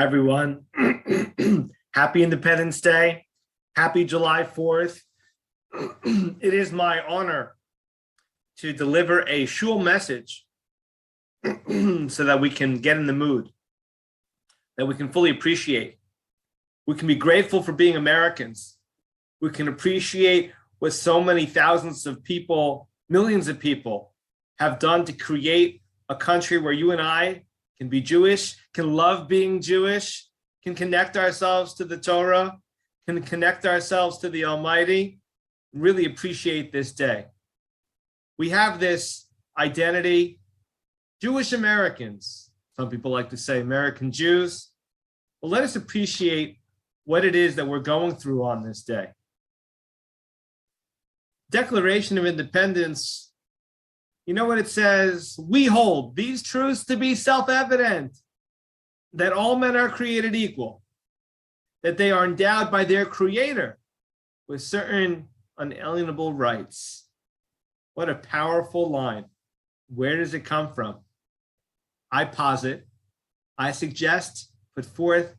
Everyone. Happy Independence Day. Happy July 4th. It is my honor to deliver a shul message so that we can get in the mood, that we can fully appreciate. We can be grateful for being Americans. We can appreciate what so many thousands of people, millions of people have done to create a country where you and I can be Jewish, can love being Jewish, can connect ourselves to the Torah, can connect ourselves to the Almighty, really appreciate this day. We have this identity, Jewish Americans. Some people like to say American Jews. But let us appreciate what it is that we're going through on this day. Declaration of Independence, you know what it says? We hold these truths to be self-evident, that all men are created equal, that they are endowed by their creator with certain unalienable rights. What a powerful line. Where does it come from? I posit, I suggest, put forth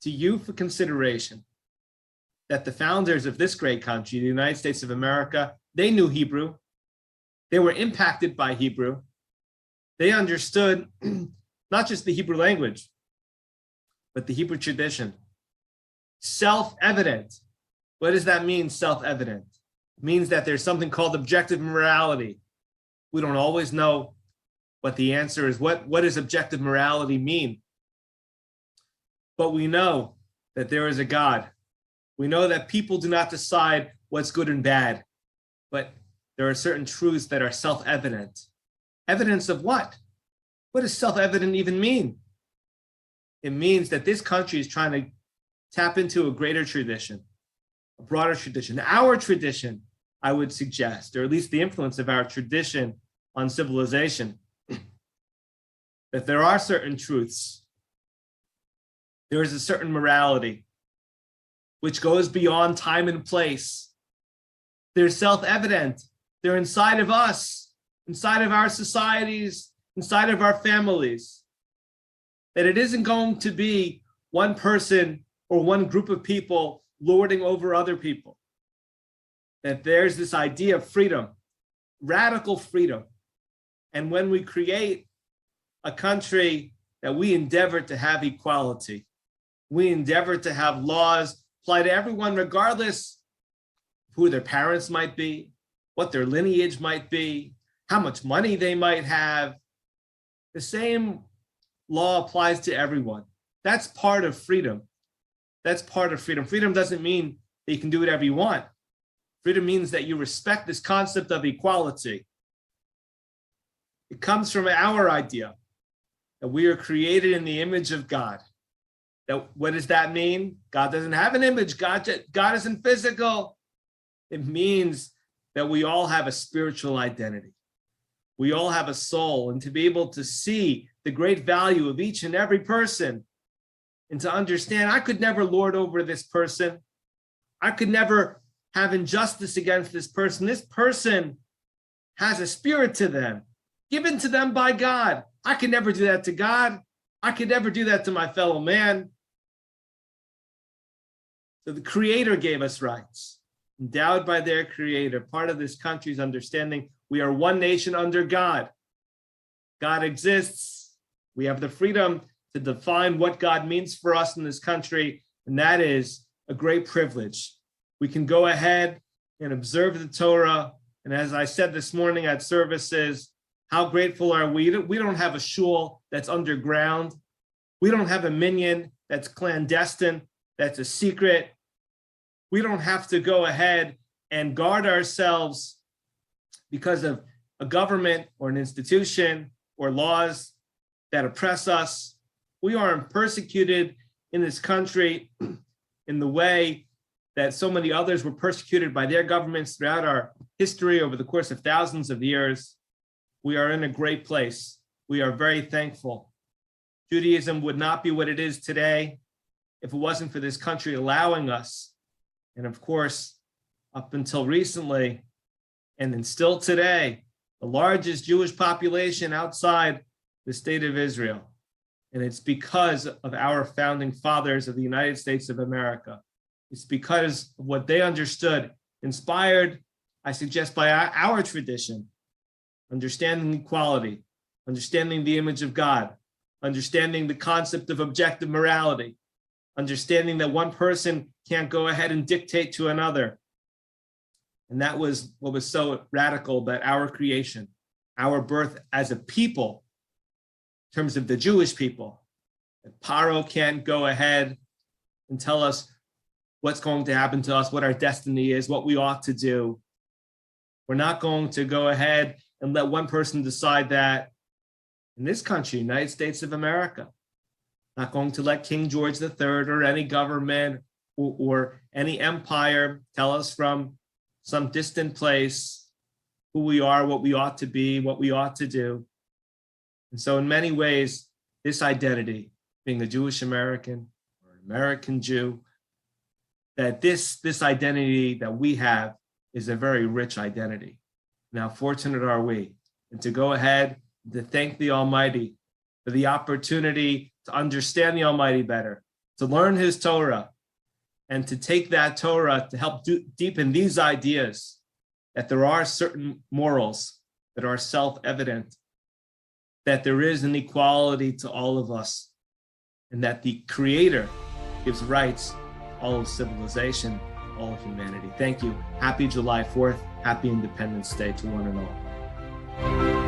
to you for consideration that the founders of this great country, the United States of America, they knew Hebrew. They were impacted by Hebrew. They understood not just the Hebrew language, but the Hebrew tradition. Self-evident. What does that mean, self-evident? It means that there's something called objective morality. We don't always know what the answer is. What does objective morality mean? But we know that there is a God. We know that people do not decide what's good and bad, but there are certain truths that are self-evident. Evidence of what? What does self-evident even mean? It means that this country is trying to tap into a greater tradition, a broader tradition. Our tradition, I would suggest, or at least the influence of our tradition on civilization, that there are certain truths. There is a certain morality which goes beyond time and place. They're self-evident. They're inside of us, inside of our societies, inside of our families. That it isn't going to be one person or one group of people lording over other people. That there's this idea of freedom, radical freedom. And when we create a country that we endeavor to have equality, we endeavor to have laws apply to everyone regardless of who their parents might be, what their lineage might be, how much money they might have. The same law applies to everyone. That's part of freedom. That's part of freedom. Freedom doesn't mean that you can do whatever you want. Freedom means that you respect this concept of equality. It comes from our idea that we are created in the image of God. That, what does that mean? God doesn't have an image. God isn't physical. It means that we all have a spiritual identity. We all have a soul, and to be able to see the great value of each and every person and to understand I could never lord over this person. I could never have injustice against this person. This person has a spirit to them, given to them by God. I could never do that to God. I could never do that to my fellow man. So the Creator gave us rights. Endowed by their creator, part of this country's understanding, we are one nation under God. God exists. We have the freedom to define what God means for us in this country, and that is a great privilege. We can go ahead and observe the Torah, and as I said this morning at services, how grateful are we? We don't have a shul that's underground. We don't have a minyan that's clandestine, that's a secret. We don't have to go ahead and guard ourselves because of a government or an institution or laws that oppress us. We aren't persecuted in this country in the way that so many others were persecuted by their governments throughout our history over the course of thousands of years. We are in a great place. We are very thankful. Judaism would not be what it is today if it wasn't for this country allowing us. And of course, up until recently, and then still today, the largest Jewish population outside the state of Israel. And it's because of our founding fathers of the United States of America. It's because of what they understood, inspired, I suggest, by our tradition, understanding equality, understanding the image of God, understanding the concept of objective morality, understanding that one person can't go ahead and dictate to another. And that was what was so radical about our creation, our birth as a people, in terms of the Jewish people. That Paro can't go ahead and tell us what's going to happen to us, what our destiny is, what we ought to do. We're not going to go ahead and let one person decide that in this country, United States of America. Not going to let King George III or any government or any empire tell us from some distant place who we are, what we ought to be, what we ought to do. And so in many ways, this identity, being a Jewish American or an American Jew, that this identity that we have is a very rich identity. Now, fortunate are we, and to go ahead to thank the Almighty for the opportunity to understand the Almighty better, to learn his Torah, and to take that Torah to help deepen these ideas that there are certain morals that are self-evident, that there is an equality to all of us, and that the Creator gives rights to all of civilization, all of humanity. Thank you. Happy July 4th. Happy Independence Day to one and all.